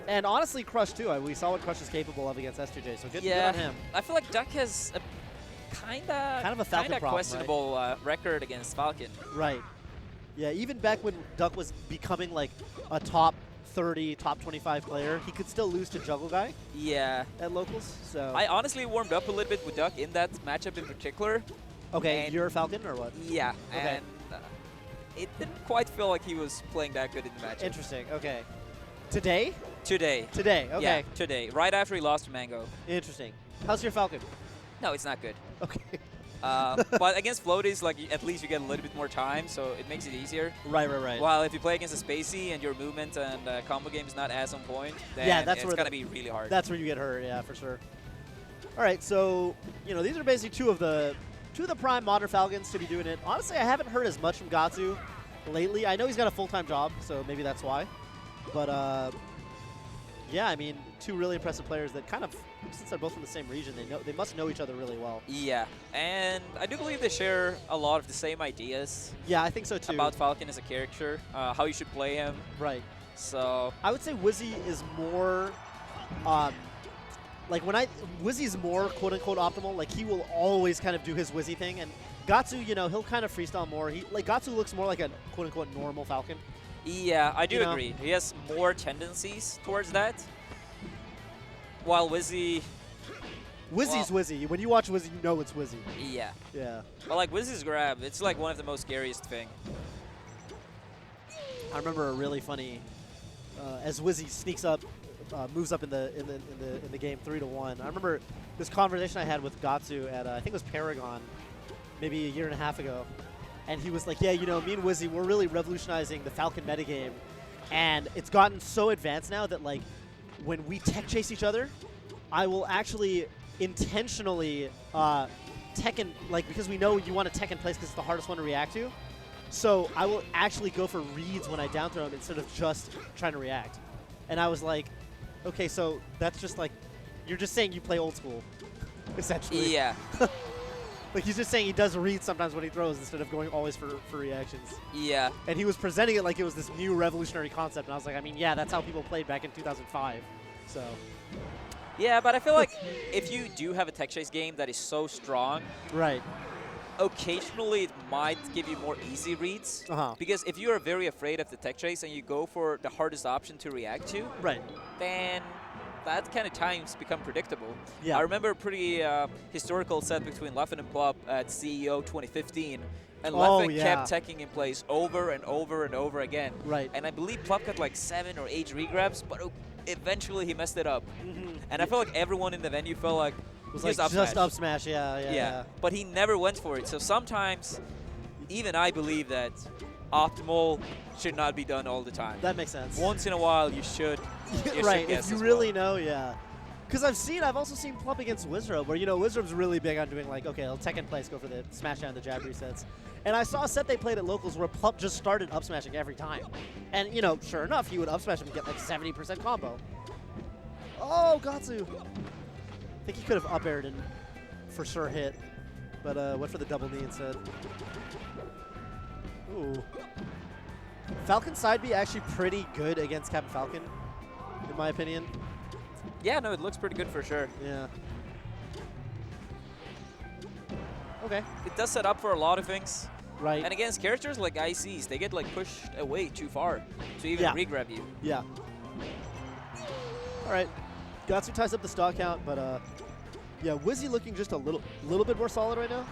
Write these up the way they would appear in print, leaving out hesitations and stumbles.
And honestly, Crush too. We saw what Crush is capable of against S2J, so good on him. I feel like Duck has a kind of a Falcon problem, questionable record against Falcon. Right. Yeah, even back when Duck was becoming like a top 30, top 25 player, he could still lose to Juggle Guy. Yeah. At locals. So I honestly warmed up a little bit with Duck in that matchup in particular. Okay, you're a Falcon or what? Yeah, okay. And it didn't quite feel like he was playing that good in the matchup. Interesting. Okay. Today? Today. Today. Okay. Yeah, today. Right after he lost to Mango. Interesting. How's your Falcon? No, it's not good. Okay. But against floaties, like at least you get a little bit more time, so it makes it easier. Right. While if you play against a Spacey and your movement and combo game is not as on point, then it's going to be really hard. That's where you get hurt, yeah, for sure. All right, so these are basically two of the prime modern Falcons to be doing it. Honestly, I haven't heard as much from Gahtzu lately. I know he's got a full-time job, so maybe that's why. But yeah, I mean, two really impressive players that kind of, since they're both from the same region, they must know each other really well. Yeah, and I do believe they share a lot of the same ideas. Yeah, I think so too. About Falcon as a character, how you should play him. Right. So I would say Wizzy is more, like Wizzy's more quote unquote optimal. Like he will always kind of do his Wizzy thing, and Gahtzu, he'll kind of freestyle more. Gahtzu looks more like a quote unquote normal Falcon. Yeah, I do agree. He has more tendencies towards that. While Wizzy's Wizzy. When you watch Wizzy, you know it's Wizzy. Yeah. Yeah. But like Wizzy's grab, it's like one of the most scariest thing. I remember a really funny, as Wizzy sneaks up, moves up in the game 3-1. I remember this conversation I had with Gahtzu at I think it was Paragon, maybe a year and a half ago. And he was like, yeah, me and Wizzy, we're really revolutionizing the Falcon metagame. And it's gotten so advanced now that, like, when we tech chase each other, I will actually intentionally Tekken, like, because we know you want to Tekken place because it's the hardest one to react to. So I will actually go for reads when I down throw him instead of just trying to react. And I was like, okay, so that's just like, you're just saying you play old school, essentially. Yeah. Like, he's just saying he does read sometimes when he throws instead of going always for reactions. Yeah. And he was presenting it like it was this new revolutionary concept. And I was like, I mean, yeah, that's how people played back in 2005. So. Yeah, but I feel like if you do have a tech chase game that is so strong, right, occasionally it might give you more easy reads. Because if you are very afraid of the tech chase and you go for the hardest option to react to, right, then that kind of times become predictable. Yeah. I remember a pretty historical set between Leffen and Plop at CEO 2015. And Leffen kept teching in place over and over and over again. Right. And I believe Plop got like 7 or 8 regrabs, but eventually he messed it up. And I feel like everyone in the venue felt like it was like just up smash, yeah. But he never went for it. So sometimes, even I believe that optimal should not be done all the time. That makes sense. Once in a while, you should. Right, if you really know, yeah. Because I've also seen Plump against Wizzrobe, where, Wizzrobe's really big on doing, like, okay, I'll tech in place, go for the smash down, the jab resets. And I saw a set they played at Locals where Plump just started up smashing every time. And, sure enough, he would up smash and get, like, 70% combo. Oh, Gahtzu. I think he could have up aired and for sure hit, but went for the double knee instead. Ooh. Falcon side B actually pretty good against Captain Falcon, in my opinion. Yeah, no, it looks pretty good for sure. Yeah. Okay. It does set up for a lot of things. Right. And against characters like ICs, they get like pushed away too far to even regrab you. Yeah. All right. Gahtzu ties up the stock count, but yeah, Wizzy looking just a little bit more solid right now.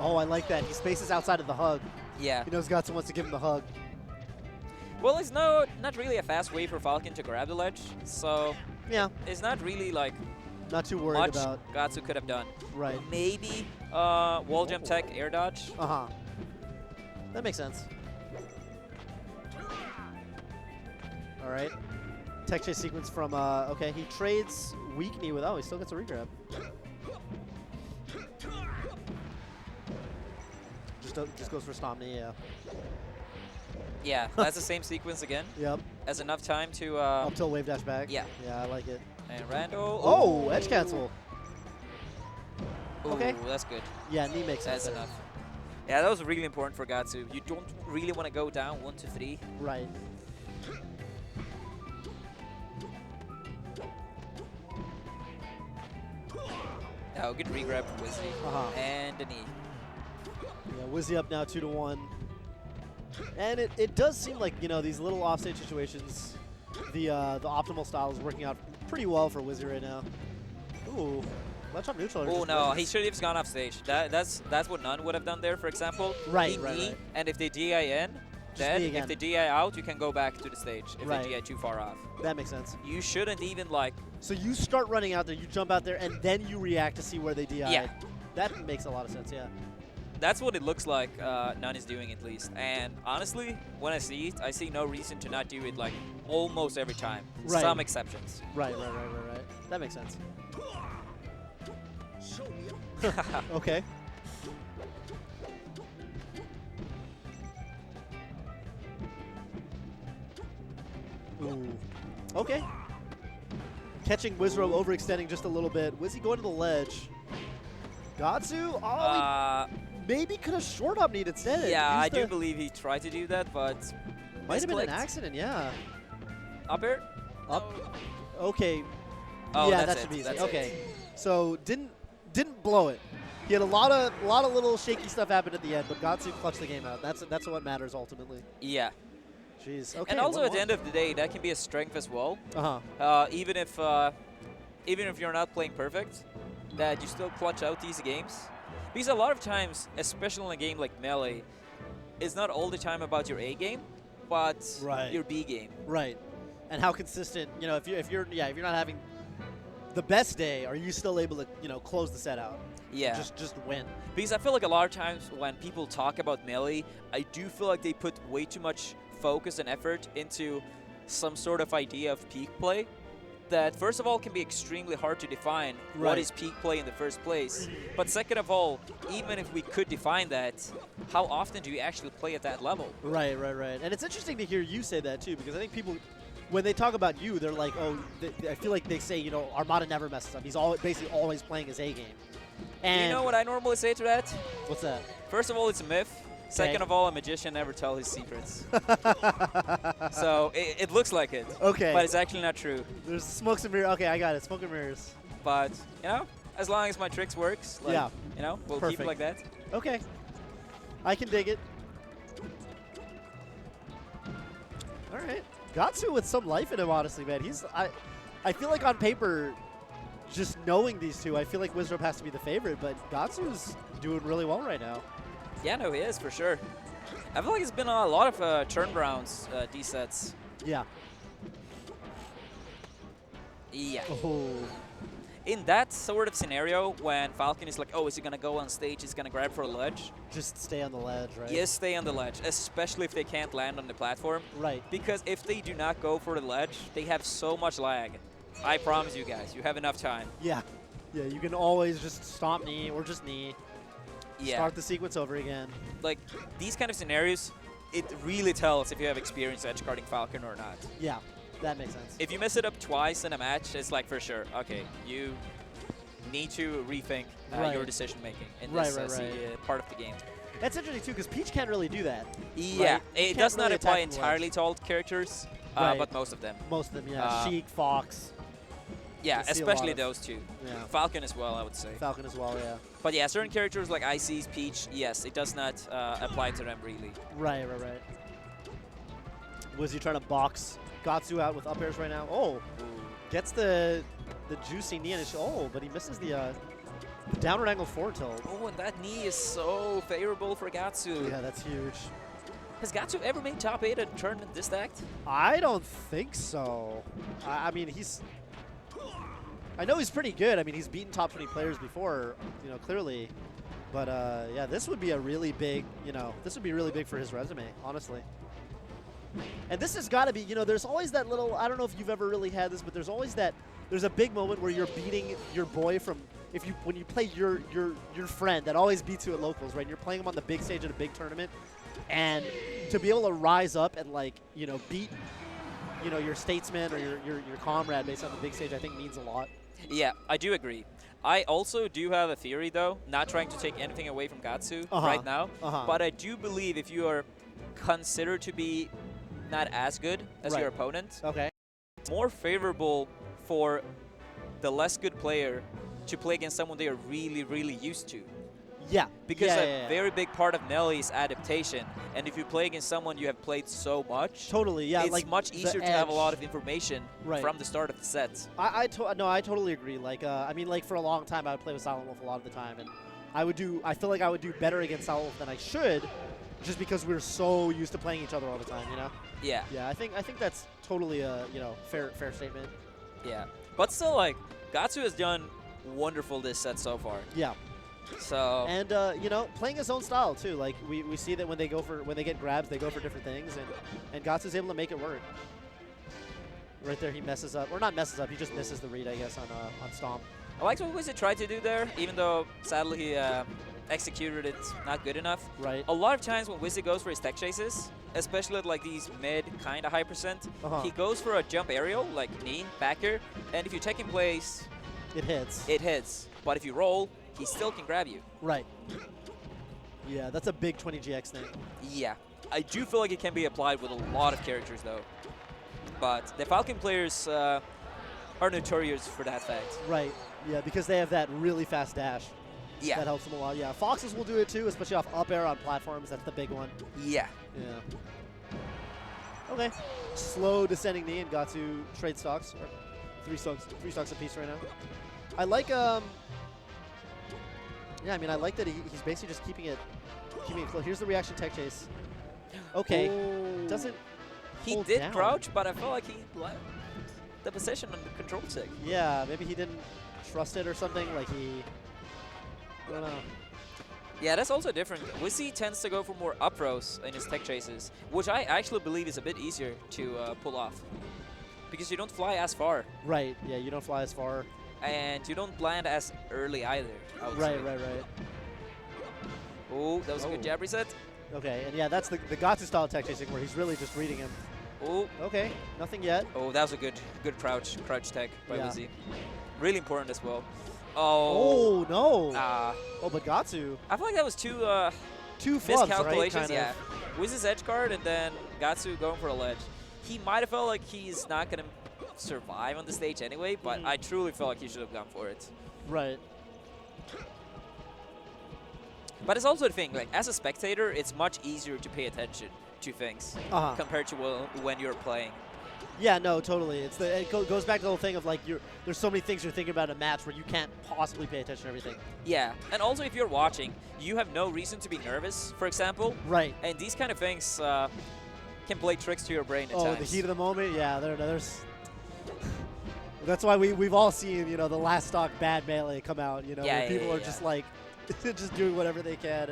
Oh, I like that. He spaces outside of the hug. Yeah. He knows Gahtzu wants to give him the hug. Well, it's not really a fast way for Falcon to grab the ledge, so yeah, it's not really like not too worried about Gahtzu could have done. Right. Maybe wall jump tech, air dodge. That makes sense. All right. Tech chase sequence from, okay, he trades weak knee with, he still gets a regrab. Just goes for stomp knee, yeah. Yeah, that's the same sequence again. Yep. Has enough time to... up till wave dash back. Yeah. Yeah, I like it. And Randall... Oh, edge cancel. Ooh, okay. That's good. Yeah, knee makes sense. That's enough. Yeah, that was really important for Gahtzu. You don't really want to go down 1 to 3. Right. No, good regrab from Wizzy. And a knee. Yeah, Wizzy up now 2-1. And it does seem like, you know, these little offstage situations, the optimal style is working out pretty well for Wizzy right now. Ooh, ledge up neutral. Oh no, he should have gone off stage. That's what None would have done there, for example. Right, right. And if they DI in, then if they DI out, you can go back to the stage if they DI too far off. That makes sense. You shouldn't even like... So you start running out there, you jump out there, and then you react to see where they DI. Yeah. That makes a lot of sense, yeah. That's what it looks like None is doing at least. And honestly, when I see it, I see no reason to not do it like almost every time. Right. Some exceptions. Right. That makes sense. Okay. Ooh. Okay. Catching Wizzrobe overextending just a little bit. Wizzy going to the ledge. Gahtzu? Oh, maybe could have short up need instead. Yeah, I do believe he tried to do that, but might have been an accident, yeah. Up air? Up. Okay. Oh, yeah, that should be easy. Okay. So didn't blow it. He had a lot of little shaky stuff happen at the end, but Gahtzu clutched the game out. That's what matters ultimately. Yeah. Jeez. Okay. And also at the end of the day, that can be a strength as well. Even if you're not playing perfect, that you still clutch out these games. Because a lot of times, especially in a game like Melee, it's not all the time about your A game, but your B game. Right. And how consistent, you know, if you're not having the best day, are you still able to, you know, close the set out? Yeah. Just win. Because I feel like a lot of times when people talk about Melee, I do feel like they put way too much focus and effort into some sort of idea of peak play that, first of all, can be extremely hard to define what is peak play in the first place. But second of all, even if we could define that, how often do you actually play at that level? Right. And it's interesting to hear you say that, too, because I think people, when they talk about you, they're like, oh, I feel like they say, you know, Armada never messes up. He's basically always playing his A game. And you know what I normally say to that? What's that? First of all, it's a myth. Second of all, a magician never tells his secrets. So it looks like it. Okay. But it's actually not true. There's smokes and mirrors. Okay, I got it. Smoke and mirrors. But, you know, as long as my tricks works, like, you know, we'll keep it like that. Okay. I can dig it. All right. Gahtzu with some life in him, honestly, man. I feel like on paper, just knowing these two, I feel like Wizzrobe has to be the favorite, but Gahtzu's doing really well right now. Yeah, no, he is, for sure. I feel like it's been a lot of turnarounds, D-sets. Yeah. Yeah. Oh. In that sort of scenario, when Falcon is like, oh, is he going to go on stage, he's going to grab for a ledge? Just stay on the ledge, right? Yes, stay on the ledge, especially if they can't land on the platform. Right. Because if they do not go for the ledge, they have so much lag. I promise you guys, you have enough time. Yeah. Yeah, you can always just stomp knee or just knee. Yeah. Start the sequence over again. Like, these kind of scenarios, it really tells if you have experience edge-guarding Falcon or not. Yeah, that makes sense. If you mess it up twice in a match, it's like for sure, okay, you need to rethink your decision-making in this part of the game. That's interesting, too, because Peach can't really do that. Yeah, right? It does not apply entirely to all characters, but most of them. Most of them, yeah. Sheik, Fox. Yeah, especially those two. Yeah. Falcon as well, I would say. Falcon as well, yeah. But yeah, certain characters like Icy's, Peach, yes, it does not apply to them really. Right. Was he trying to box Gahtzu out with up airs right now? Oh, gets the juicy knee in his but he misses the downward angle forward tilt. Oh, and that knee is so favorable for Gahtzu. Yeah, that's huge. Has Gahtzu ever made top 8 and turned this stacked? I don't think so. I mean, I know he's pretty good. I mean, he's beaten top 20 players before, you know, clearly. But yeah, this would be a really big, you know, this would be really big for his resume, honestly. And this has got to be, you know, there's always that little, I don't know if you've ever really had this, but there's always that, there's a big moment where you're beating your boy from, when you play your friend that always beats you at locals, right? You're playing him on the big stage at a big tournament. And to be able to rise up and, like, you know, beat, you know, your statesman or your comrade based on the big stage, I think means a lot. Yeah, I do agree. I also do have a theory, though, not trying to take anything away from Gahtzu right now, but I do believe if you are considered to be not as good as your opponent, more favorable for the less good player to play against someone they are really, really used to. Yeah. Because yeah, a yeah, yeah. very big part of Nelly is adaptation. And if you play against someone you have played so much, Totally, yeah. it's like much the easier to have a edge. lot of information Right. from the start of the set. I totally agree. Like, I mean, like for a long time, I would play with Silent Wolf a lot of the time, and I feel like I would do better against Silent Wolf than I should, just because we're so used to playing each other all the time, you know? Yeah. Yeah, I think that's totally a fair statement. Yeah. But still, like, Gahtzu has done wonderful this set so far. Yeah. So And playing his own style too. Like we see that when they get grabs, they go for different things, and Gahtzu's able to make it work. Right there, he messes up, or not messes up. He just misses the read, I guess, on Stomp. I liked what Wizzy tried to do there, even though sadly he executed it not good enough. Right. A lot of times when Wizzy goes for his tech chases, especially at like these mid kind of high percent, he goes for a jump aerial, like knee, backer, and if you take in place, It hits. it hits. But if you roll, he still can grab you. Right. Yeah, that's a big 20GX thing. Yeah. I do feel like it can be applied with a lot of characters though. But the Falcon players are notorious for that fact. Right. Yeah, because they have that really fast dash. Yeah. That helps them a lot. Yeah, Foxes will do it too, especially off up air on platforms. That's the big one. Yeah. Yeah. Okay. Slow descending knee and Gahtzu trade stocks. Or three stocks apiece right now. I like yeah, I mean, I like that he's basically just keeping it close. Here's the reaction tech chase. Okay. Ooh. Doesn't He hold did down. crouch, but I felt like he left the position on the control stick. Yeah, maybe he didn't trust it or something. Like I don't know. Yeah, that's also different. Wizzy tends to go for more up throws in his tech chases, which I actually believe is a bit easier to pull off. Because you don't fly as far, Right. Yeah, you don't fly as far. and you don't land as early either, I would Right, say. right. Oh, that was a good Oh. jab reset. Okay, and yeah, that's the Gahtzu style tech chasing where he's really just reading him. Oh, Okay, nothing yet. oh, that was a good crouch tech by Yeah. Wizzy. Really important as well. Oh, Oh, no. oh, But Gahtzu, I feel like that was two two flubs, right? miscalculations. Kind Yeah, of. Wizzy's edge guard and then Gahtzu going for a ledge. He might have felt like he's not gonna survive on the stage anyway, but I truly felt like he should have gone for it. Right. But it's also the thing, like as a spectator, it's much easier to pay attention to things compared to when you're playing. Yeah, no, totally. It goes back to the whole thing of like there's so many things you're thinking about in a match where you can't possibly pay attention to everything. Yeah, and also if you're watching, you have no reason to be nervous, for example. Right. And these kind of things can play tricks to your brain at Oh, times. the heat of the moment. Yeah, there's. That's why we've all seen the last stock bad melee come out. Where people are just like just doing whatever they can,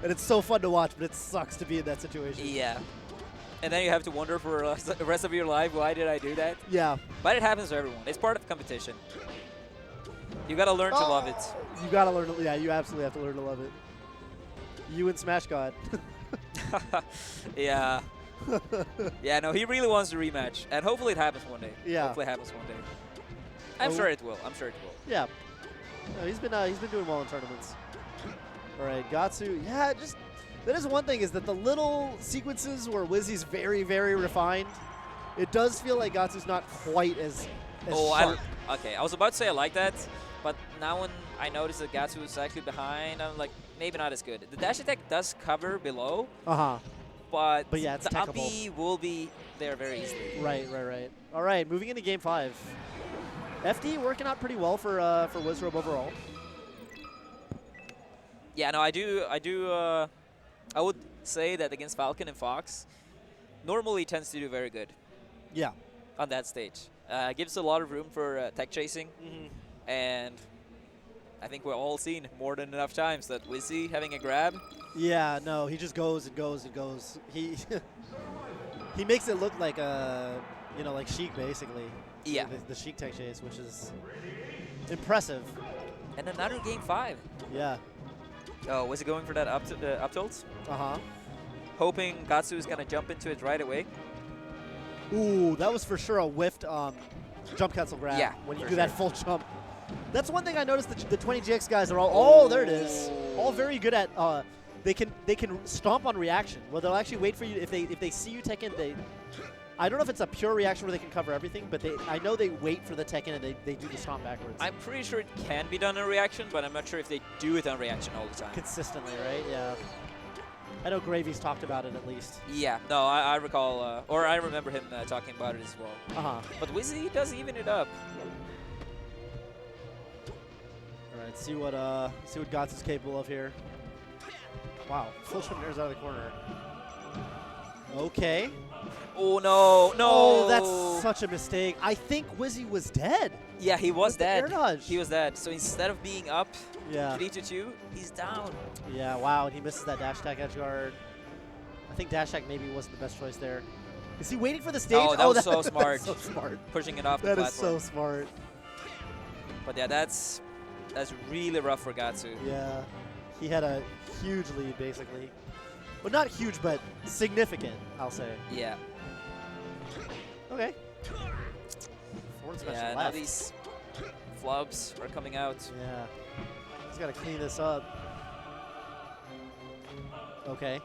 and it's so fun to watch, but it sucks to be in that situation. Yeah. And then you have to wonder for the rest of your life, why did I do that? Yeah. But it happens to everyone. It's part of competition. You gotta learn to love it. You gotta learn. Yeah, you absolutely have to learn to love it. You and Smash God. Yeah. Yeah, no, he really wants the rematch. And hopefully it happens one day. Yeah. Hopefully it happens one day. I'm sure it will. I'm sure it will. Yeah. No, he's been doing well in tournaments. All right, Gahtzu. Yeah, just that is one thing, is that the little sequences where Wizzy's very, very refined, it does feel like Gahtzu's not quite as sharp. Okay, I was about to say I like that, but now when I notice that Gahtzu is actually behind, I'm like, maybe not as good. The dash attack does cover below, but yeah, it's the techable. uppy will be there very easily. Right. All right, moving into Game 5. FD working out pretty well for Wizzrobe overall. Yeah, no, I would say that against Falcon and Fox, normally tends to do very good. Yeah. On that stage. Gives a lot of room for tech chasing, and I think we've all seen more than enough times that Wizzy having a grab. Yeah, no, he just goes and goes and goes. He he makes it look like like Sheik basically. Yeah. The Sheik tech chase, which is impressive. And another Game 5. Yeah. Oh, was he going for that up tilt? Hoping Gahtzu is going to jump into it right away. Ooh, that was for sure a whiffed jump cancel grab. Yeah, when you for do that full jump. That's one thing I noticed. The 20GX guys are all. Oh, there it is. All very good at. They can stomp on reaction. Well, they'll actually wait for you if they see you tech in. I don't know if it's a pure reaction where they can cover everything, but I know they wait for the tech in and they do the stomp backwards. I'm pretty sure it can be done in reaction, but I'm not sure if they do it on reaction all the time. Consistently, right? Yeah. I know Gravy's talked about it at least. Yeah, no, I recall, or I remember him talking about it as well. Uh-huh. But Wizzy does even it up. All right, see what Gahtzu's capable of here. Wow, full jump airs out of the corner. Okay. Oh no, no! Oh, that's such a mistake. I think Wizzy was dead. Yeah, he was dead. Air dodge. He was dead. So instead of being up, Yeah. 3-2, he's down. Yeah, wow, and he misses that dash attack edge guard. I think dash attack maybe wasn't the best choice there. Is he waiting for the stage? Oh, that was so smart. That's so smart. Pushing it off the That is platform. so smart. But yeah, that's really rough for Gahtzu. Yeah, he had a huge lead basically. Well, not huge, but significant, I'll say. Yeah. Okay. Forward smash Yeah, left. now these flubs are coming out. Yeah. He's got to clean this up. Okay.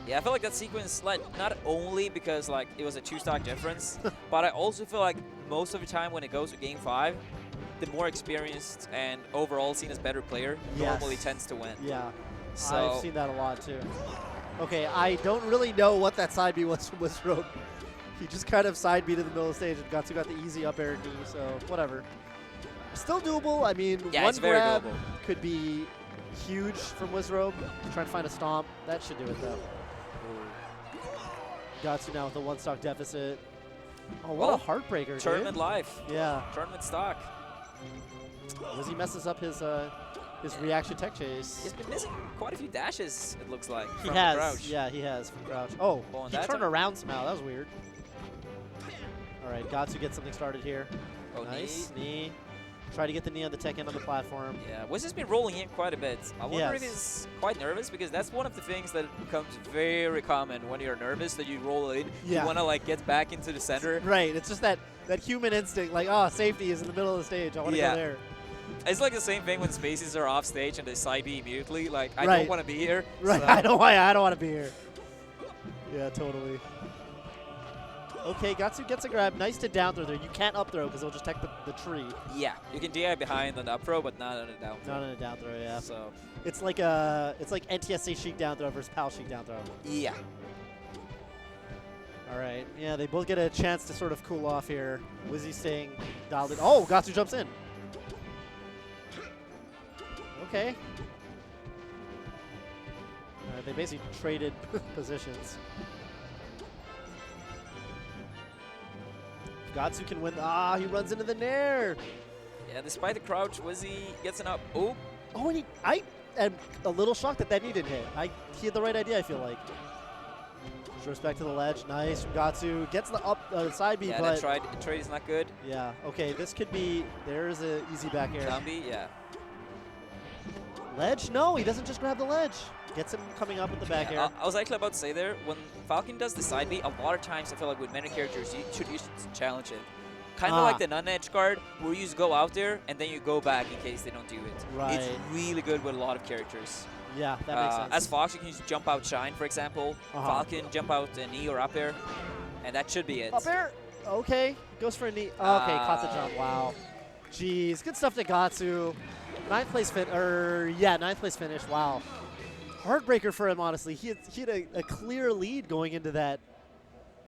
Yeah, I feel like that sequence, like, not only because like it was a 2-stock difference, but I also feel like most of the time when it goes to Game 5, the more experienced and overall seen as better player normally tends to win. Yeah. So I've seen that a lot too. Okay, I don't really know what that side B was from Wizzrobe. He just kind of side beat in the middle of the stage and Gahtzu got the easy up air knee, so whatever. Still doable. I mean, yeah, one it's very grab doable. could be huge from Wizzrobe. Trying to find a stomp. That should do it though. Gahtzu now with a 1-stock deficit. Oh, what a heartbreaker, Tournament dude. life. Yeah. Tournament stock. Wizzy messes up his reaction tech chase. He's been missing quite a few dashes, it looks like. He from has. Crouch. Yeah, he has from Crouch. Oh, Oh, and he that turned time? around somehow. That was weird. All right, Gahtzu gets something started here. Oh, Nice. Knee. Try to get the knee on the tech end on the platform. Yeah, Wizzy's been rolling in quite a bit. I wonder if Yes. he's quite nervous, because that's one of the things that becomes very common when you're nervous, that you roll in. Yeah. You want to like get back into the center. Right. It's just that human instinct, like, oh, safety is in the middle of the stage. I want to Yeah. go there. It's like the same thing when spaces are off stage and they side B immediately. Like, I Right. don't want to be here. Right. So. I don't want to be here. Yeah, totally. Okay, Gahtzu gets a grab. Nice to down throw there. You can't up throw because it'll just tech the tree. Yeah, you can DI behind on the up throw, but not on the down throw. Not on a down throw, yeah. So, It's like NTSA Sheik down throw versus PAL Sheik down throw. yeah. All right. Yeah, they both get a chance to sort of cool off here. Wizzy staying dialed in. Oh, Gahtzu jumps in. Okay. They basically traded positions. Gahtzu can win. Ah, he runs into the nair. Yeah, despite the crouch, Wizzy gets an up. Oh, Oh, and I am a little shocked that knee didn't hit. He had the right idea, I feel like. Just respect to the ledge. Nice from Gahtzu. Gets the side B, yeah, but that trade is not good. yeah. Okay, this could be. There's an easy back air. Zombie, yeah. Ledge? No, he doesn't just grab the ledge. Gets him coming up with the back Yeah, air. I was actually about to say there, when Falcon does the side B, a lot of times I feel like with many characters, you should challenge it. Kind of like the non-edge guard, where you just go out there and then you go back in case they don't do it. Right. It's really good with a lot of characters. Yeah, that makes sense. As Fox, you can just jump out Shine, for example. Falcon, jump out a knee or up air, and that should be it. Up air. Okay, goes for a knee. Okay, caught the jump. Wow. Jeez, good stuff to Gahtzu. Ninth place finish. Wow. Heartbreaker for him, honestly. He had a clear lead going into that